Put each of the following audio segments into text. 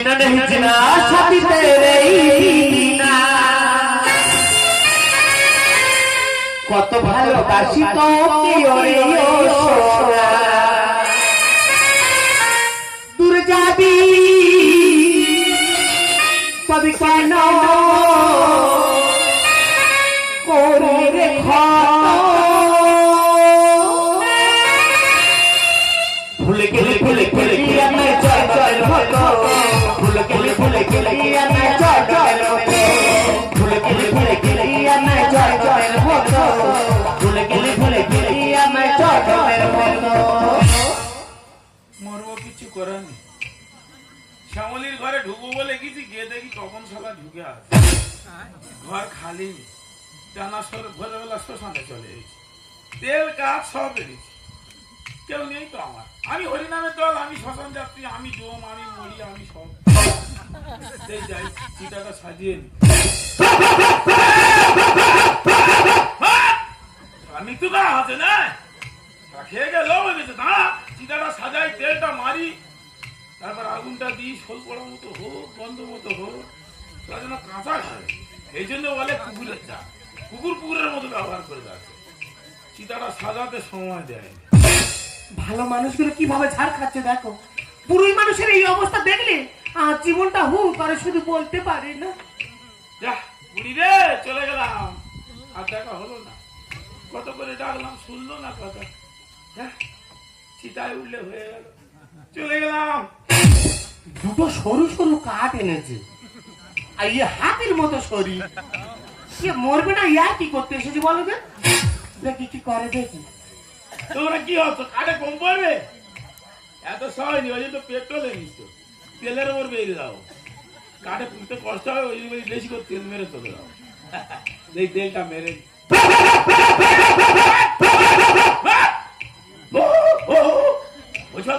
नहीं जिना छाती तेरे ना কত ভালোবাসি তোকে ওরে ও সোনা দূর যাবি তবে কেন করে রেখা ভুলে গেলে ভুলে গেলে কি আমি জয় জয় হতো ভুলে গেলে ভুলে গেলে কি আমি জয় জয় হতো ভুলে গেলে ভুলে গেলে কি আমি জয় জয় হতো ভুলে গেলে ভুলে গেলে কি আমি জয় জয় হতো মরবো কিছু করার নেই। শ্যামলির ঘরে ঢুকবো বলে গেছি, গিয়ে দেখি কখন সবাই ঢুকে আছে, ঘর খালি, টানা ভোরবেলা শ্মশানে চলে গেছি, তেল কাজ সব বেরিয়েছি, কেউ নেই তো আমার। আমি হরিনামের দল, আমি শ্মশান যাত্রী, আমি ডোম, আমি মরি, আমি সব যাই, চিতাটা সাজিয়ে নি। মৃত্যু করা আছে না, খেয়ে গেল দাঁড়া, চিতাটা সাজাই, তেলটা মারি, তারপর আগুনটা দিই, শোল পড়ার মতো হোক, গন্ধ মতো হোক, তারা যেন কাঁচা খায়। এই জন্য বলে কুকুরের চা, কুকুর কুকুরের মতো ব্যবহার করে যাচ্ছে, চিতাটা সাজাতে সময় দেয়। ভালো মানুষগুলো কিভাবে ঝাড় খাচ্ছে দেখো। পুরুষ মানুষের এই অবস্থা দেখলে আর জীবনটা হু করে শুধু বলতে পারে না। যা বুড়ি রে, চলে গেলাম, আর দেখা হলো না, কত করে ডাকলাম শুনলো না কথা, চিতায় উঠলে হয়ে গেল, চলে গেলাম। দুটো সরু সরু কাঠ এনেছে, আর ইয়ে হাতির মতো শরীর, সে মরবে না, ইয়া কি করতে এসেছে বলো তো? দেখি কি করে দেখি। তোমরা কি হতো, কাঠে কম পড়বে, এত সহজ ওই তো পেট্রোল নিস, তেলের ওপর বেরিয়ে দাও, কাঠে পুঁততে কষ্ট হয়, ওই জন্য বেশি করে তেল মেরে তোলে দাও, এই তেলটা মেরে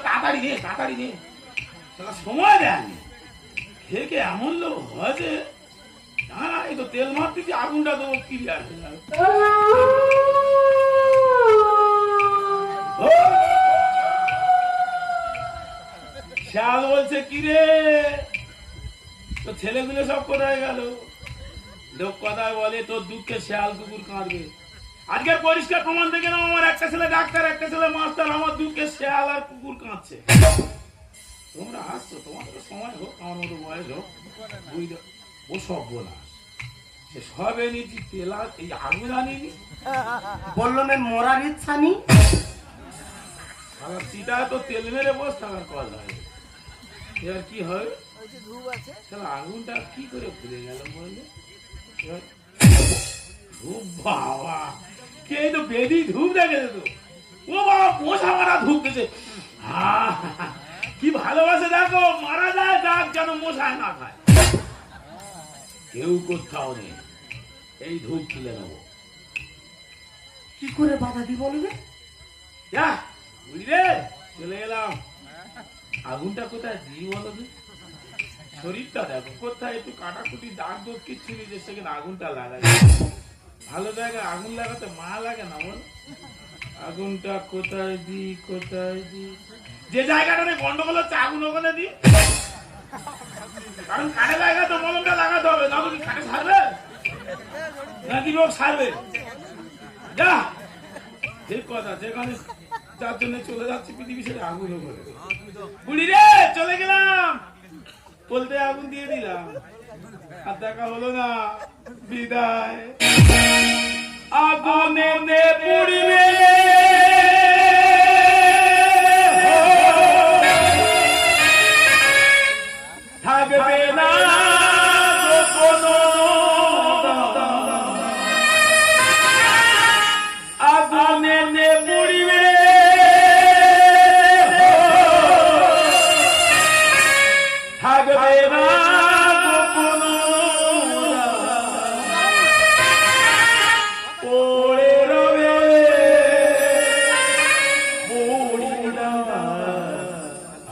তাড়াতাড়ি নে, তাড়াতাড়ি নে, সময় দেয়নি, খেয়ে এমন লোক হয় যে না, এই তো তেল মারতেছি, আগুনটা দেবো ক্লিয়ার হয়ে যাবে। শিয়াল বলছে কি রে, তো ছেলেগুলো সব কোথায় গেল? লোক কথায় বলে তোর দুঃখে শিয়াল কুকুর কাঁদবে। আজকের পরিষ্কার প্রমাণ দেখে নাও, আমার একটা ছেলে ডাক্তার, একটা ছেলে মাস্টার, আমার দুঃখে শিয়াল আর কুকুর কাঁদছে। তোমরা হাসছো, তোমাদের সময় হোক, আমার মতো বয়স হোক, বুঝলো ও সব বলা সে সব এনেছি, তেলা এই আগুন আনিনি, বললো না মরার ইচ্ছা নেই, চিটা তো তেল মেরে বস থাকার কল হয়, এবার কি হবে? আগুনটা কি করে ঘুরে গেল বললে? ধূপ বাবা, কে তো বেদি ধূপ দেখেছে তো, ও বাবা পোষা মারা ধূপ দিয়েছে, কি ভালোবাসে দেখো, মারা যায় ডাক যেন মশায় না খায়। কেউ কোথাও নেই, এই ধূপ তুলে নেবো, কি করে বাধা দি বলবে? বুঝলে চলে গেলাম, আগুনটা কোথায় দিই বলো, শরীরটা দেখো কোথায়, একটু কাটাকুটি দাগ দোগ কিচ্ছু নেই যে সেখানে আগুনটা লাগাই। ভালো জায়গায় আগুন লাগাতে মা লাগে না বল, আগুনটা কোথায় দি, কোথায় দি, যে জায়গাটা গন্ডগোল হচ্ছে আগুন ওখানে দি, কারণ কাঠে জায়গা তো মলমটা লাগাতে হবে, না কি কাঠে ছাড়বে নাকি লোক ছাড়বে? যা ঠিক কথা, যেখানে যার জন্য চলে যাচ্ছে পৃথিবী ছেড়ে আগুন করে, বুড়ি রে চলে গেলাম, বলতে আগুন দিয়ে দিলাম, আর দেখা হলো না, বিদায়। আগুনে পুড়িবে থাকবে না কোনো, আগুনে পুড়িবে থাকবে না কোনো, পড়ে রবে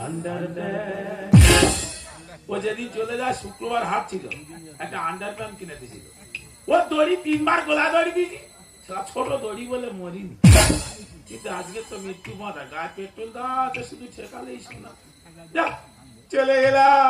আন্ডার। ও যেদিন চলে যায় শুক্রবার হাট ছিল, একটা আন্ডার প্যান্ট কিনে দিয়েছিল, ও দড়ি 3 বার গোলা দড়ি দিয়েছি, ছোট দড়ি বলে মরিনি, কিন্তু আজকে তো মৃত্যু বাঁধা, গায়ে পেট্রোল দেওয়া আছে, শুধু ছেকালেই শোনা। যা চলে গেলাম